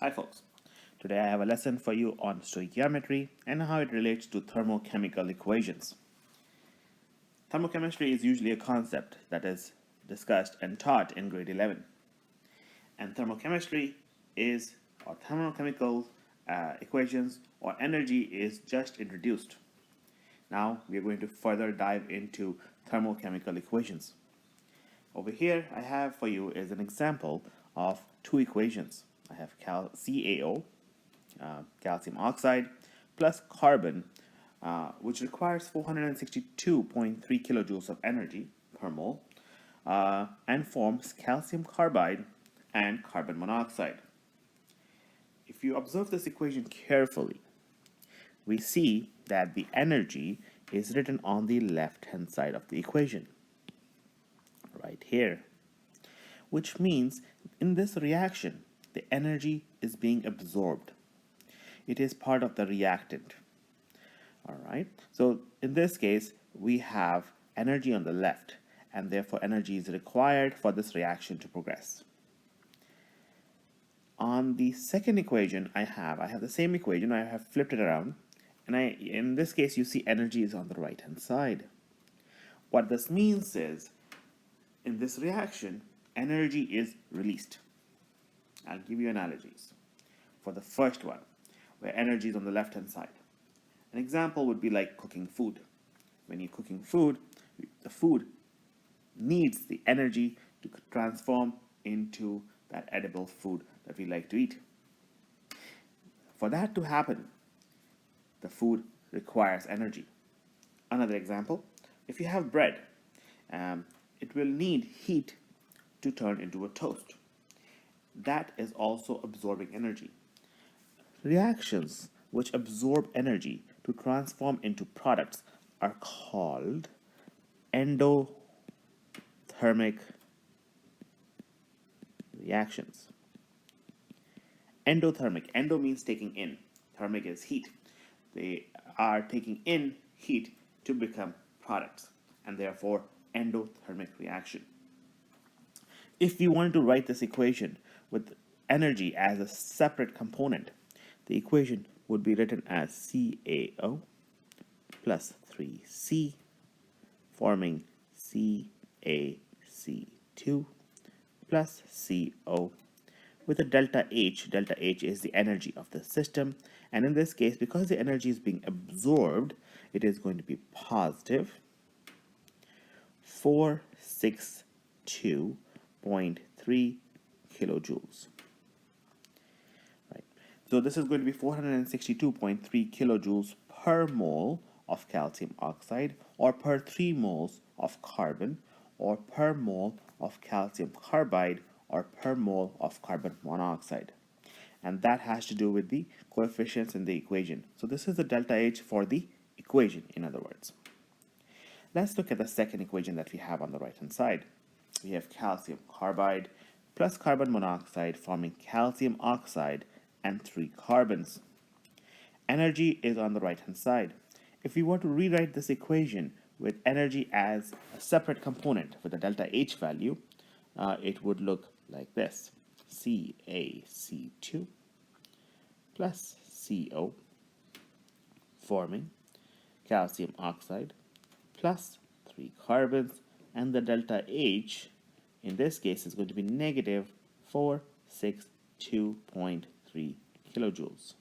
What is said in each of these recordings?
Hi folks, today I have a lesson for you on stoichiometry and how it relates to thermochemical equations. Thermochemistry is usually a concept that is discussed and taught in grade 11. And thermochemistry is, or thermochemical equations or energy is just introduced. Now we are going to further dive into thermochemical equations. Over here I have for you is an example of two equations. I have CaO, calcium oxide, plus carbon, which requires 462.3 kilojoules of energy per mole, and forms calcium carbide and carbon monoxide. If you observe this equation carefully, we see that the energy is written on the left-hand side of the equation, right here, which means in this reaction, the energy is being absorbed. It is part of the reactant. All right, so in this case, we have energy on the left, and therefore energy is required for this reaction to progress. On the second equation, I have the same equation. I have flipped it around, and in this case, you see energy is on the right-hand side. What this means is, in this reaction, energy is released. I'll give you analogies. For the first one, where energy is on the left-hand side, an example would be like cooking food. When you're cooking food, the food needs the energy to transform into that edible food that we like to eat. For that to happen, the food requires energy. Another example, if you have bread, it will need heat to turn into a toast. That is also absorbing energy. Reactions which absorb energy to transform into products are called endothermic reactions. Endothermic. Endo means taking in. Thermic is heat. They are taking in heat to become products, and therefore endothermic reaction. If we wanted to write this equation with energy as a separate component, the equation would be written as CaO plus 3C forming CaC2 plus CO with a delta H. Delta H is the energy of the system, and in this case, because the energy is being absorbed, it is going to be positive 462.3 kilojoules. Right. So this is going to be 462.3 kilojoules per mole of calcium oxide, or per 3 moles of carbon, or per mole of calcium carbide, or per mole of carbon monoxide. And that has to do with the coefficients in the equation. So this is the delta H for the equation, in other words. Let's look at the second equation that we have on the right-hand side. We have calcium carbide plus carbon monoxide forming calcium oxide and 3 carbons. Energy is on the right-hand side. If we were to rewrite this equation with energy as a separate component with the delta H value, it would look like this. CaC2 plus CO forming calcium oxide plus 3 carbons, and the delta H in this case is going to be negative 462.3 kilojoules.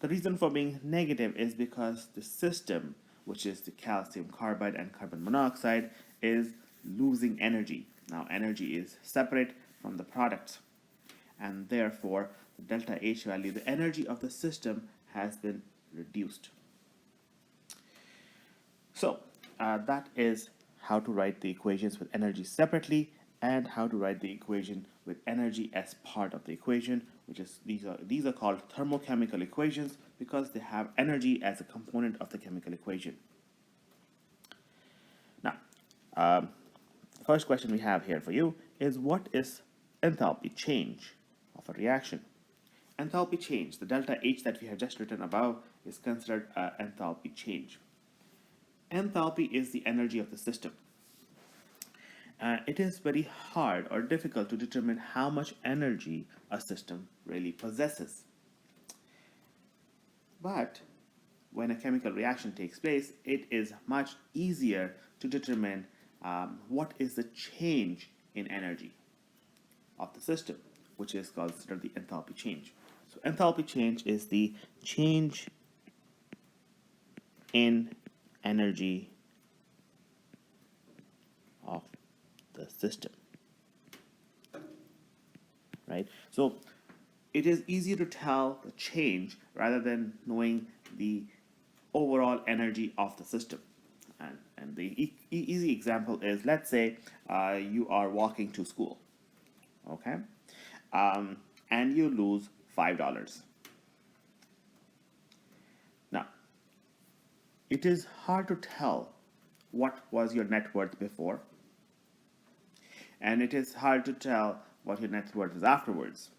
The reason for being negative is because the system, which is the calcium carbide and carbon monoxide, is losing energy. Now energy is separate from the product, and therefore the delta H value, the energy of the system, has been reduced. So that is how to write the equations with energy separately and how to write the equation with energy as part of the equation, which is these are called thermochemical equations because they have energy as a component of the chemical equation. Now, the first question we have here for you is, what is enthalpy change of a reaction? Enthalpy change, the delta H that we have just written above, is considered enthalpy change. Enthalpy is the energy of the system. It is very hard or difficult to determine how much energy a system really possesses. But when a chemical reaction takes place, it is much easier to determine what is the change in energy of the system, which is considered the enthalpy change. So enthalpy change is the change in energy of the system, right? So it is easier to tell the change rather than knowing the overall energy of the system. And the easy example is, let's say you are walking to school, okay? And you lose $5. Now, it is hard to tell what was your net worth before, and it is hard to tell what your net worth is afterwards.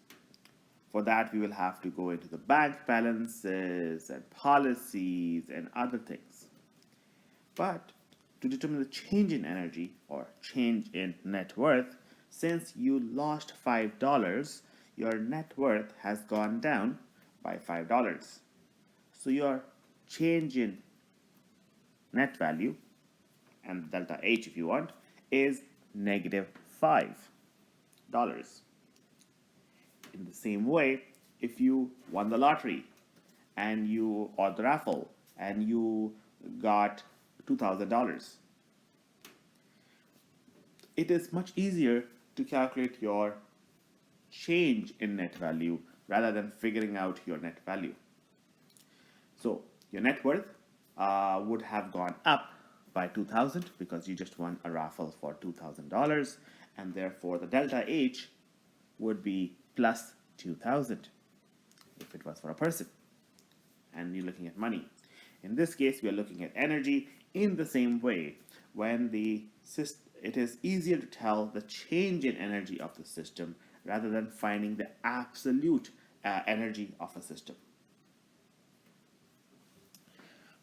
For that, we will have to go into the bank balances and policies and other things. But to determine the change in energy or change in net worth, since you lost $5, your net worth has gone down by $5. So your change in net value, and delta H if you want, is negative $5. In the same way, if you won the lottery or the raffle and you got $2,000, it is much easier to calculate your change in net value rather than figuring out your net value. So your net worth would have gone up by 2,000 because you just won a raffle for $2,000, and therefore the delta H would be plus 2,000 if it was for a person and you're looking at money. In this case, we are looking at energy. In the same way, when it is easier to tell the change in energy of the system rather than finding the absolute energy of a system.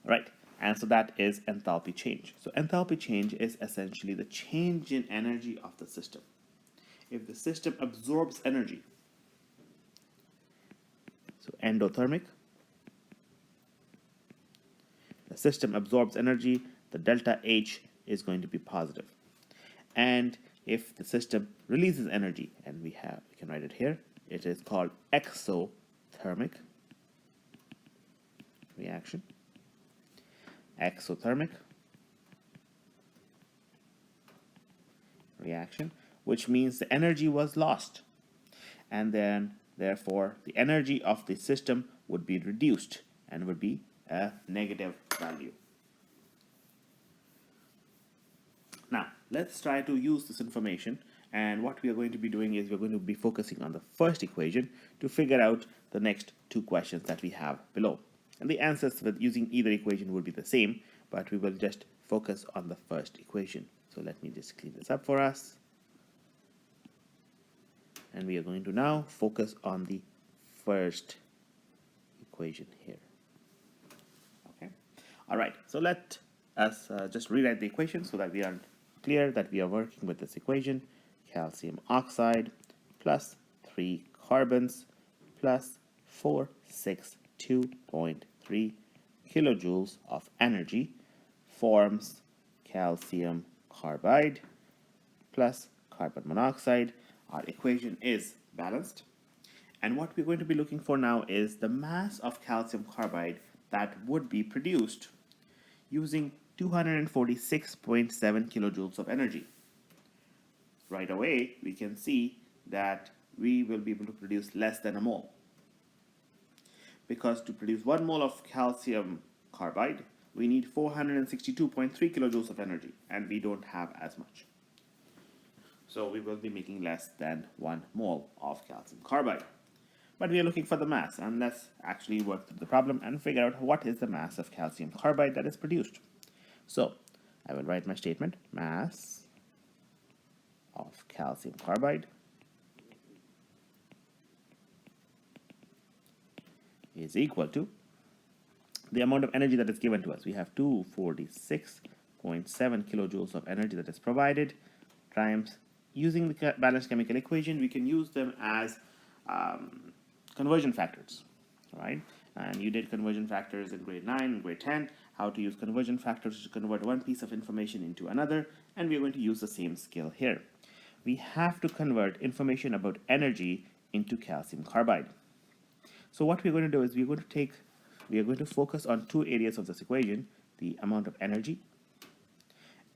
Right, and so that is enthalpy change. So enthalpy change is essentially the change in energy of the system. If the system absorbs energy, so endothermic, the system absorbs energy, the delta H is going to be positive. And if the system releases energy, and we can write it here, it is called exothermic reaction. Exothermic reaction, which means the energy was lost, and then therefore the energy of the system would be reduced and would be a negative value. Now let's try to use this information, and what we are going to be doing is we're going to be focusing on the first equation to figure out the next two questions that we have below. And the answers with using either equation would be the same, but we will just focus on the first equation. So let me just clean this up for us. And we are going to now focus on the first equation here. Okay. All right. So let us just rewrite the equation so that we are clear that we are working with this equation. Calcium oxide plus 3 carbons plus 462.3 kilojoules of energy forms calcium carbide plus carbon monoxide. Our equation is balanced, and what we're going to be looking for now is the mass of calcium carbide that would be produced using 246.7 kilojoules of energy. Right away we can see that we will be able to produce less than a mole, because to produce 1 mole of calcium carbide we need 462.3 kilojoules of energy, and we don't have as much. So we will be making less than 1 mole of calcium carbide. But we are looking for the mass, and let's actually work through the problem and figure out what is the mass of calcium carbide that is produced. So I will write my statement: mass of calcium carbide is equal to the amount of energy that is given to us. We have 246.7 kilojoules of energy that is provided, times, using the balanced chemical equation, we can use them as conversion factors, right? And you did conversion factors in grade 9 and grade 10, how to use conversion factors to convert one piece of information into another, and we're going to use the same skill here. We have to convert information about energy into calcium carbide. So what we're going to do is we are going to focus on two areas of this equation, the amount of energy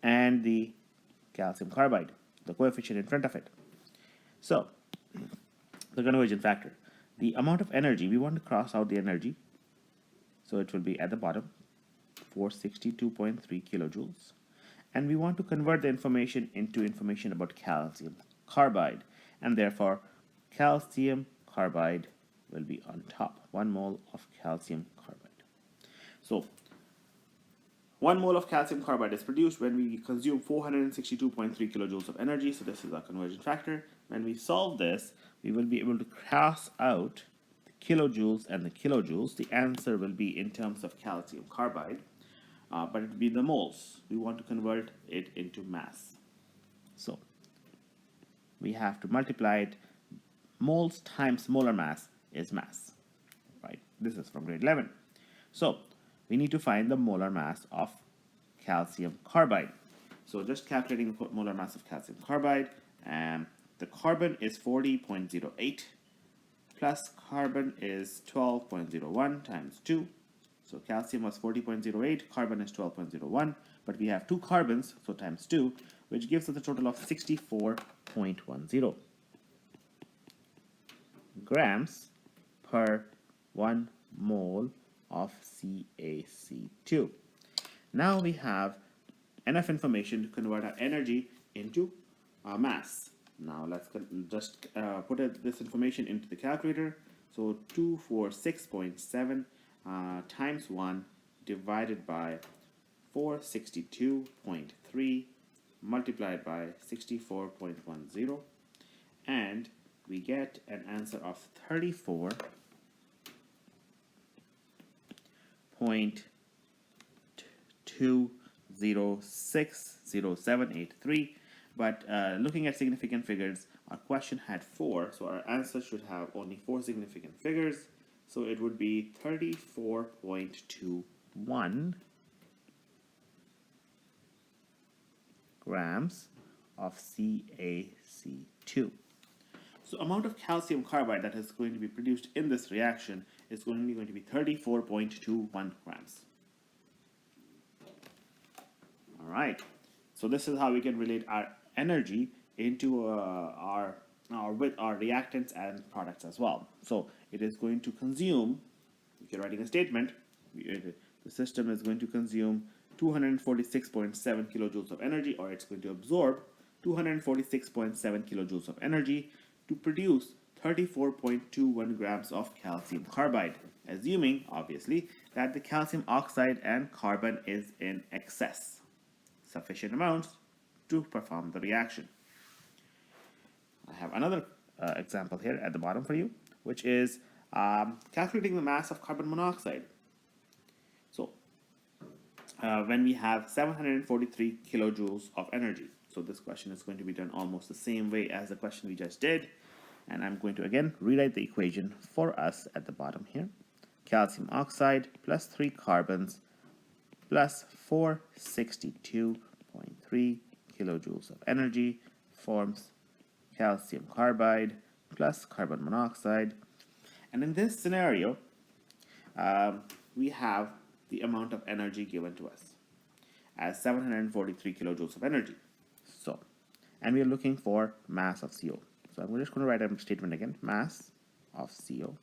and the calcium carbide, the coefficient in front of it. So the conversion factor, the amount of energy, we want to cross out the energy, so it will be at the bottom, 462.3 kilojoules, and we want to convert the information into information about calcium carbide, and therefore calcium carbide will be on top, 1 mole of calcium carbide. So 1 mole of calcium carbide is produced when we consume 462.3 kilojoules of energy, so this is our conversion factor. When we solve this, we will be able to cross out the kilojoules and the kilojoules. The answer will be in terms of calcium carbide, but it will be the moles. We want to convert it into mass. So we have to multiply it. Moles times molar mass is mass, right? This is from grade 11. So we need to find the molar mass of calcium carbide. So just calculating the molar mass of calcium carbide, the carbon is 40.08 plus carbon is 12.01 times 2. So calcium was 40.08, carbon is 12.01, but we have 2 carbons, so times 2, which gives us a total of 64.10 grams per 1 mole of CaC2. Now we have enough information to convert our energy into our mass. Now let's just put this information into the calculator. So 246.7 times 1 divided by 462.3 multiplied by 64.10, and we get an answer of 34.2060783. But looking at significant figures, our question had 4, so our answer should have only 4 significant figures. So it would be 34.21 grams of CaC2. So amount of calcium carbide that is going to be produced in this reaction is only going to be 34.21 grams. All right. So this is how we can relate our energy into our reactants and products as well. So it is going to consume, if you're writing a statement, the system is going to consume 246.7 kilojoules of energy, or it's going to absorb 246.7 kilojoules of energy to produce 34.21 grams of calcium carbide, assuming, obviously, that the calcium oxide and carbon is in excess, sufficient amounts to perform the reaction. I have another example here at the bottom for you, which is calculating the mass of carbon monoxide. So when we have 743 kilojoules of energy, so this question is going to be done almost the same way as the question we just did, and I'm going to again rewrite the equation for us at the bottom here. Calcium oxide plus 3 carbons plus 462.3 kilojoules of energy forms calcium carbide plus carbon monoxide. And in this scenario, we have the amount of energy given to us as 743 kilojoules of energy. So, and we are looking for mass of CO. So I'm just going to write a statement again. Mass of CO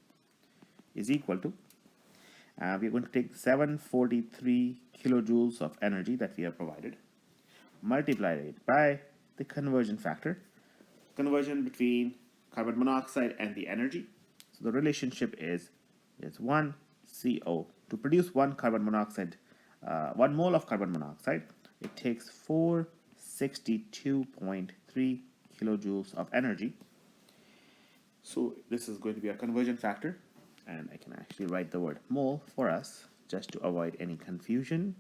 is equal to, we're going to take 743 kilojoules of energy that we have provided, multiply it by the conversion factor, conversion between carbon monoxide and the energy. So the relationship is 1 CO. To produce 1 carbon monoxide, 1 mole of carbon monoxide, it takes 462.3 kilojoules of energy. So this is going to be a conversion factor, and I can actually write the word mole for us just to avoid any confusion.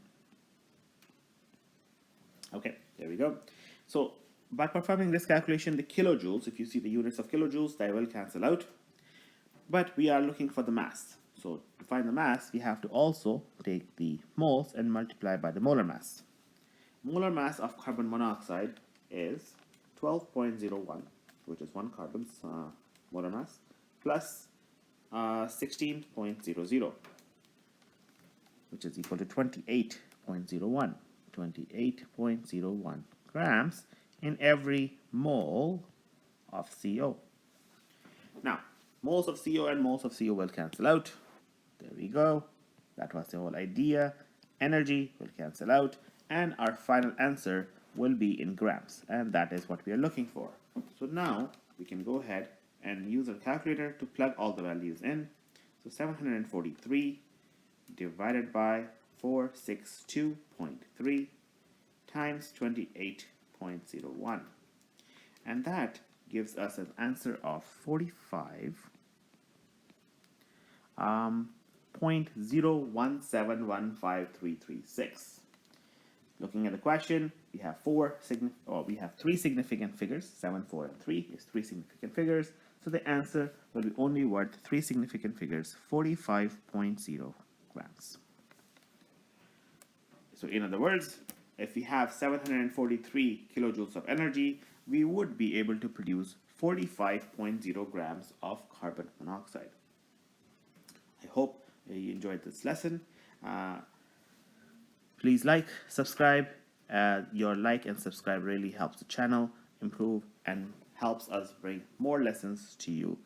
Okay, there we go. So by performing this calculation, the kilojoules, if you see the units of kilojoules, they will cancel out. But we are looking for the mass. So to find the mass, we have to also take the moles and multiply by the molar mass. Molar mass of carbon monoxide is 12.01, which is one carbon's molar mass, plus 16.00, which is equal to 28.01. 28.01 grams in every mole of CO. Now, moles of CO and moles of CO will cancel out. There we go. That was the whole idea. Energy will cancel out, and our final answer will be in grams, and that is what we are looking for. So now we can go ahead and use our calculator to plug all the values in. So 743 divided by 462.3 times 28.01, and that gives us an answer of 45.01715336. Looking at the question, we have three significant figures. 7, 4, and 3 is three significant figures. So the answer will be only worth three significant figures, 45.0 grams. So in other words, if we have 743 kilojoules of energy, we would be able to produce 45.0 grams of carbon monoxide. I hope you enjoyed this lesson. Please like, subscribe. Your like and subscribe really helps the channel improve and helps us bring more lessons to you.